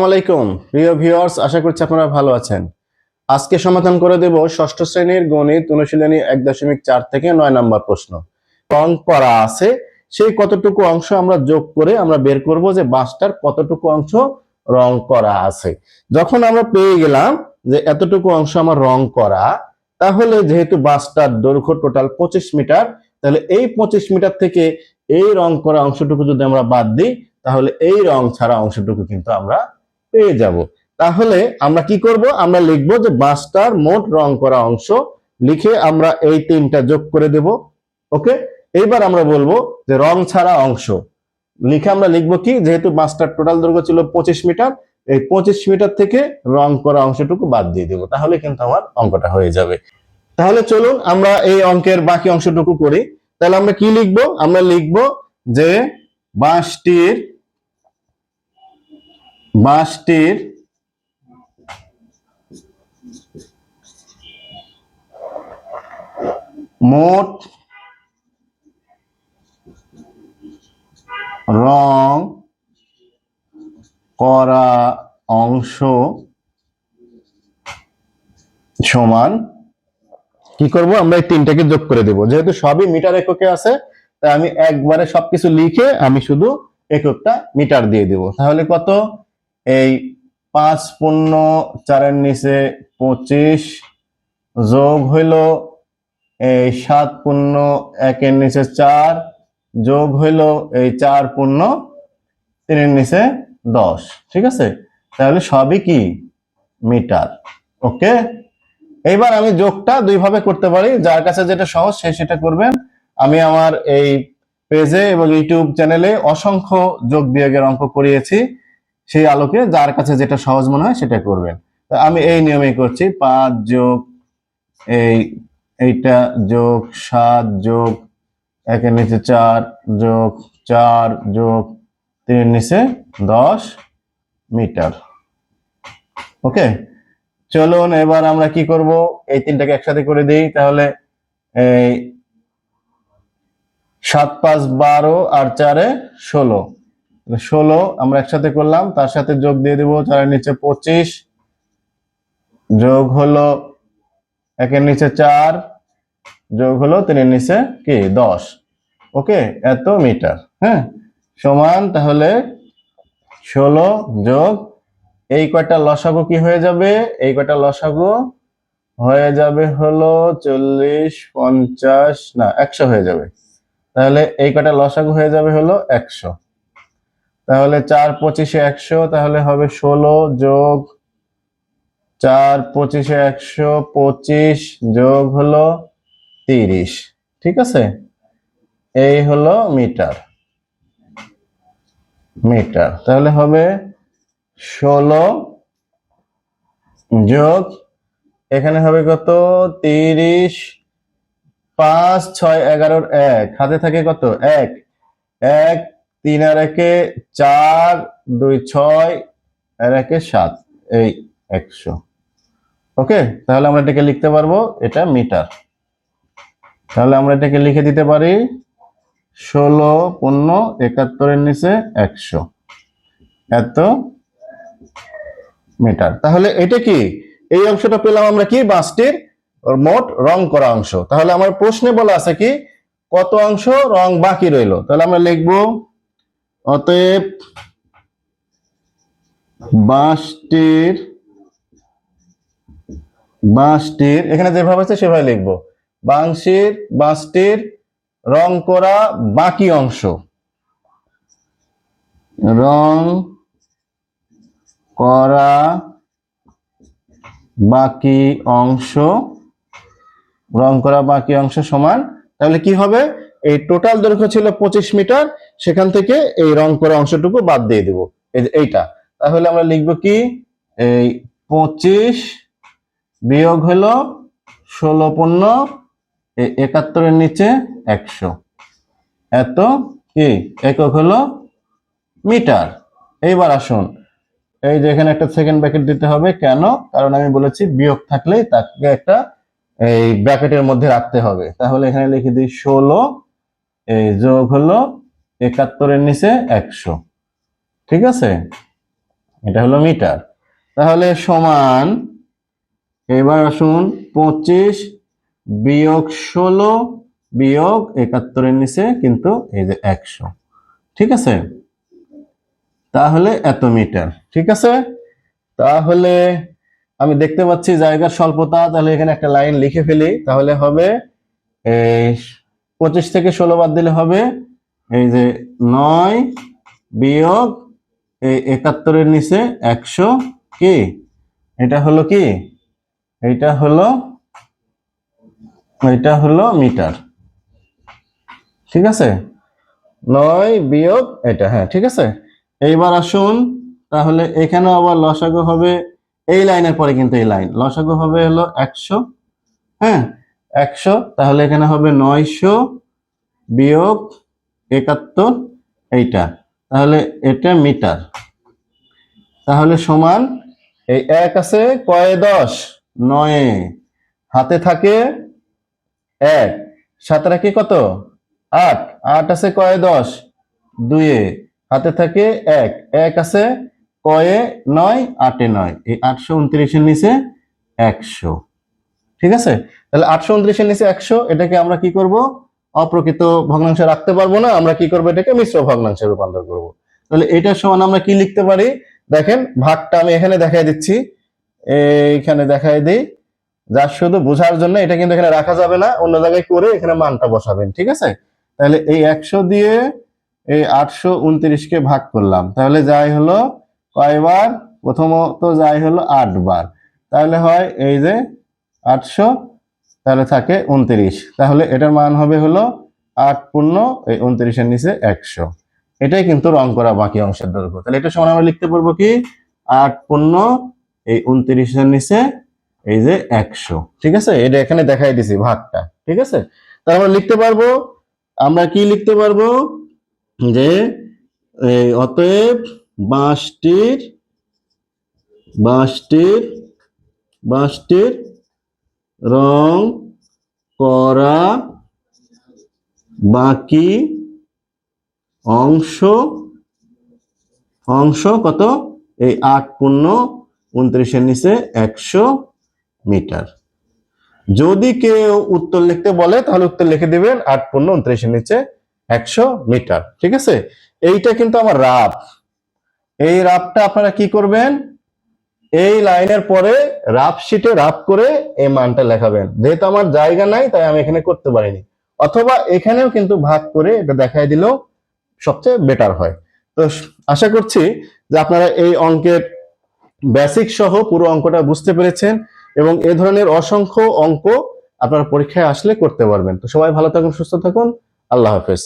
আসসালামু আলাইকুম প্রিয় ভিউয়ার্স, আশা করছি আপনারা ভালো আছেন। আজকে সমাধান করে দেব ষষ্ঠ শ্রেণীর গণিত অনুশীলনী 1.4 থেকে 9 নম্বর প্রশ্ন। অঙ্ক করা আছে, সেই কতটুকু অংশ আমরা যোগ করে আমরা বের করব যে বাঁশটার কতটুকু অংশ রং করা আছে। যখন আমরা পেয়ে গেলাম যে এতটুকু অংশ আমার রং করা, তাহলে যেহেতু বাঁশটার দৈর্ঘ্য টোটাল 25 মিটার, তাহলে এই 25 মিটার থেকে এই রং করা অংশটুকু যদি আমরা বাদ দিই, তাহলে এই রং ছাড়া অংশটুকু কিন্তু আমরা পেয়ে যাব। তাহলে আমরা কি করব, আমরা লিখব যে বাঁশটার মোট রং করা অংশ, লিখে আমরা এই তিনটা যোগ করে দেব। ওকে, এইবার আমরা বলবো যে রং ছাড়া অংশ লিখে আমরা লিখবো কি, যেহেতু বাঁশটার টোটাল দৈর্ঘ্য ছিল 25 মিটার, এই 25 মিটার থেকে রং করা অংশটুকু বাদ দিয়ে দেব, তাহলে কিন্তু আমার অঙ্কটা হয়ে যাবে। তাহলে চলুন আমরা এই অঙ্কের বাকি অংশটুকু করি। তাহলে আমরা কি লিখবো, আমরা লিখবো যে বাঁশটির মোট রং করা অংশ সমান, কি করব, আমরা এই তিনটাকে যোগ করে দেব। যেহেতু সবই মিটার এককে আছে, তাই আমি একবারে সবকিছু লিখে আমি শুধু এককটা মিটার দিয়ে দেব। তাহলে কত, এই 5×4 নিচে 25 যোগ হইল এই 7×1 নিচে 4 যোগ হইল এই 4×3 নিচে 10। ঠিক আছে, তাহলে সবই কি মিটার। ওকে, এইবার আমি যোগটা দুই ভাবে করতে পারি, যার কাছে যেটা সহজ সে সেটা করবেন। আমি আমার এই পেজে এবং ইউটিউব চ্যানেলে অসংখ্য যোগ বিয়োগের অঙ্ক করিয়েছি, সেই আলোকে যার কাছে যেটা সহজ মনে হয় সেটা করবেন। আমি এই নিয়মেই করছি, 5 যোগ এইটা যোগ 7 যোগ 1 নিচে 4 যোগ 4 যোগ 3 নিচে 10 মিটার। ওকে, চলুন এবার আমরা কি করব, এই তিনটাকে একসাথে করে দিই। তাহলে এই 7 5 12 আর 4 16, 16 আমরা একসাথে করলাম, তার সাথে যোগ দিয়ে দেব 4 নিচে 25 যোগ হলো 1 নিচে 4 যোগ হলো 3 নিচে কি 10। ওকে, এত মিটার। হ্যাঁ, সমান, তাহলে 16 যোগ এই কয়টা লসাগু কি হয়ে যাবে, এই কয়টা লসাগু হয়ে যাবে হলো 40 50 না 100 হয়ে যাবে। তাহলে এই কয়টা লসাগু হয়ে যাবে হলো 100। তাহলে 4 25 100, তাহলে হবে 16 যোগ 4 25 100 25 যোগ হলো 30। ঠিক আছে, এই হলো মিটার। তাহলে হবে 16 যোগ এখানে হবে কত, 30, 5 6 11 1 হাতে থাকে কত, 1 1 3 আর 1 4 2 6 আর 1 7, এই 100। ওকে, তাহলে আমরা এটাকে লিখতে পারবো, এটা মিটার। তাহলে আমরা এটাকে লিখে দিতে পারি 16×71 নিচে 100, এত মিটার। তাহলে এটা কি, এই অংশটা পেলাম আমরা কি, বাঁশটির মোট রং করা অংশ। তাহলে আমার প্রশ্নে বলা আছে কি, কত অংশ রং বাকি রইল। তাহলে আমরা লিখব অতএব বাঁশটির এখানে যেভাবে আছে সেভাবে লিখবো, বাঁশটির রং করা বাকি অংশ, রং করা বাকি অংশ সমান, তাহলে কি হবে, এই টোটাল দৈর্ঘ্য ছিল 25 মিটার, সেখান থেকে এই রং করা অংশটুকু বাদ দিয়ে দেব, এইটা। তাহলে আমরা লিখব কি, এই 25 বিয়োগ হলো 16×71 নিচে 100, এত কি একক হলো মিটার। এইবার আসুন, এই যে এখানে একটা সেকেন্ড ব্র্যাকেট দিতে হবে, কেন, কারণ আমি বলেছি বিয়োগ থাকলেই তাকে একটা এই ব্র্যাকেটের মধ্যে রাখতে হবে। তাহলে এখানে লিখে দিই 16 এই যোগ হলো 71 নিচে 100। ঠিক আছে, এটা হলো মিটার। তাহলে সমান, এবার আসুন 25 বিয়োগ 16 বিয়োগ 71 নিচে কিন্তু এই যে 100, ঠিক আছে? তাহলে এত মিটার, ঠিক আছে? তাহলে আমি দেখতে পাচ্ছি জায়গার স্বল্পতা, তাহলে এখানে একটা লাইন লিখে ফেলি। তাহলে হবে এই 25 থেকে 16 বাদ দিলে হবে এই যে 9 বিয়োগ এই 71 নিচে 100 কি, এটা হলো কি, এটা হলো মিটার, ঠিক আছে? 9 বিয়োগ এটা, হ্যাঁ ঠিক আছে। এইবার আসুন, তাহলে এখানে আবার লসাগু হবে এই লাইনের পরে, কিন্তু এই লাইন লসাগু হবে হলো 100, হ্যাঁ 100। তাহলে এখানে হবে 900 বিয়োগ 71 এইটা, তাহলে এটা মিটার। তাহলে সমান এই 1 আছে কয়ে 10, 9, হাতে থাকে 1, সাথে রাখি কত 8, 8 আছে কয়ে 10, 2, হাতে থাকে 1, 1 আছে কয়ে 9, 8 এ 9, এই 829 এর নিচে 100, ঠিক আছে? তাহলে 829 এর নিচে 100, এটাকে আমরা কি করব, অপ্রকৃত ভগ্নাংশে রাখতে পারবো না, আমরা কি করব, এটাকে মিশ্র ভগ্নাংশে রূপান্তর করব। তাহলে এটা সমান আমরা কি লিখতে পারি, দেখেন ভাগটা আমি এখানে দেখাই দিচ্ছি, এইখানে দেখাই দিই, যা শুধু বোঝার জন্য। এটা কিন্তু এখানে রাখা যাবে না, অন্য জায়গায় করে এখানে মানটা বসাবেন, ঠিক আছে? তাহলে এই 100 দিয়ে এই 829 কে ভাগ করলাম, তাহলে যাই হলো কয়বার, প্রথমত যাই হলো 8 বার, তাহলে হয় এই যে 800, তাহলে থাকে 29, তাহলে এটার মান হবে হলো 8 পূর্ণ এই 29 এর নিচে 100। এটাই কিন্তু রং করা বাকি অংশের দৈর্ঘ্য। তাহলে এটা সমান আমরা লিখতে পারবো কি, 8 পূর্ণ এই 29 এর নিচে এই যে 100, ঠিক আছে? এটা এখানে দেখাই দিছি ভাগটা, ঠিক আছে? তাহলে আমরা লিখতে পারবো, আমরা কি লিখতে পারবো যে অতএব বাঁশটির রং করা বাকি অংশ কত, এই 8 পূর্ণ 29 এর নিচে 100 মিটার। যদি কেউ উত্তর লিখতে বলে তাহলে উত্তর লিখে দিবেন 8 পূর্ণ 29 এর নিচে 100 মিটার, ঠিক আছে? এইটা কিন্তু আমার রাফ, এই রাফটা আপনারা কি করবেন, এই লাইনের পরে রাফ শিটে রাফ করে এই মানটা লেখাবেন। যেহেতু আমার জায়গা নাই তাই আমি এখানে করতে পারিনি, অথবা এখানেও কিন্তু ভাগ করে এটা দেখাই দিলেও সবচেয়ে বেটার হয়। তো আশা করছি যে আপনারা এই অঙ্কের বেসিক সহ পুরো অঙ্কটা বুঝতে পেরেছেন, এবং এ ধরনের অসংখ্য অঙ্ক আপনারা পরীক্ষায় আসলে করতে পারবেন। তো সবাই ভালো থাকুন, সুস্থ থাকুন, আল্লাহ হাফেজ।